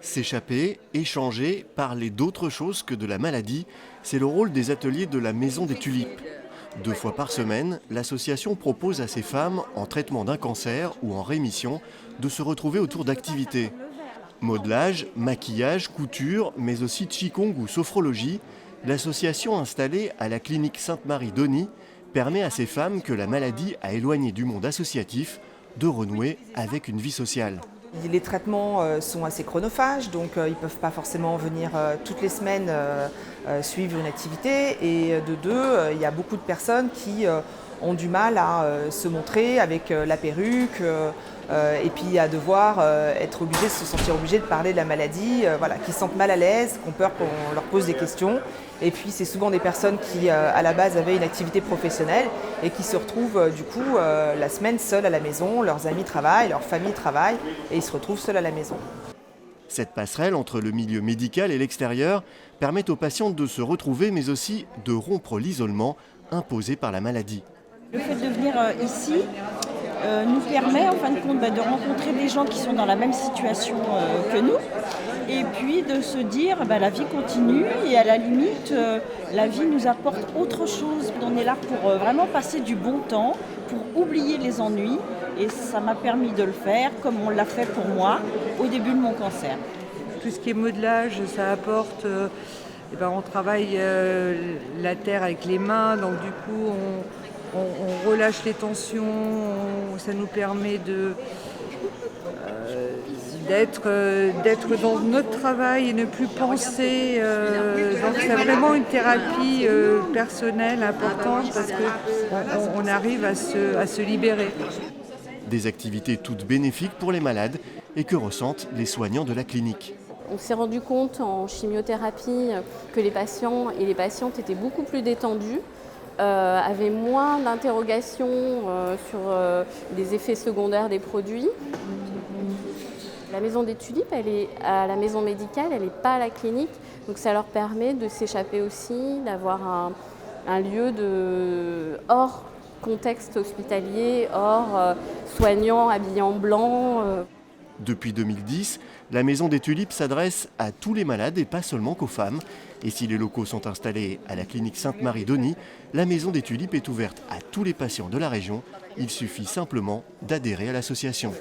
S'échapper, échanger, parler d'autre chose que de la maladie, c'est le rôle des ateliers de la Maison des Tulipes. 2 fois par semaine, l'association propose à ces femmes, en traitement d'un cancer ou en rémission, de se retrouver autour d'activités. Modelage, maquillage, couture, mais aussi qigong ou sophrologie, l'association installée à la clinique Sainte-Marie-Denis permet à ces femmes que la maladie a éloignées du monde associatif de renouer avec une vie sociale. Les traitements sont assez chronophages, donc ils ne peuvent pas forcément venir toutes les semaines suivre une activité. Et de deux, il y a beaucoup de personnes qui ont du mal à se montrer avec la perruque et puis à devoir être obligées, se sentir obligées de parler de la maladie, voilà, qui se sentent mal à l'aise, qui ont peur qu'on leur pose des questions. Et puis c'est souvent des personnes qui à la base avaient une activité professionnelle et qui se retrouvent du coup la semaine seules à la maison, leurs amis travaillent, leur famille travaille et ils se retrouvent seuls à la maison. Cette passerelle entre le milieu médical et l'extérieur permet aux patientes de se retrouver mais aussi de rompre l'isolement imposé par la maladie. Le fait de venir ici nous permet en fin de compte de rencontrer des gens qui sont dans la même situation que nous et puis de se dire la vie continue et à la limite la vie nous apporte autre chose. On est là pour vraiment passer du bon temps, pour oublier les ennuis et ça m'a permis de le faire comme on l'a fait pour moi au début de mon cancer. Tout ce qui est modelage, ça apporte, on travaille la terre avec les mains, donc du coup on relâche les tensions, ça nous permet d'être dans notre travail et ne plus penser. Donc c'est vraiment une thérapie personnelle importante parce qu'on arrive à se libérer. Des activités toutes bénéfiques pour les malades et que ressentent les soignants de la clinique. On s'est rendu compte en chimiothérapie que les patients et les patientes étaient beaucoup plus détendus, avaient moins d'interrogations sur les effets secondaires des produits. La maison des tulipes, elle est à la maison médicale, elle n'est pas à la clinique, donc ça leur permet de s'échapper aussi, d'avoir un lieu hors contexte hospitalier, hors soignants habillés en blanc. Depuis 2010, la Maison des Tulipes s'adresse à tous les malades et pas seulement qu'aux femmes. Et si les locaux sont installés à la clinique Sainte-Marie-Denis, la Maison des Tulipes est ouverte à tous les patients de la région. Il suffit simplement d'adhérer à l'association.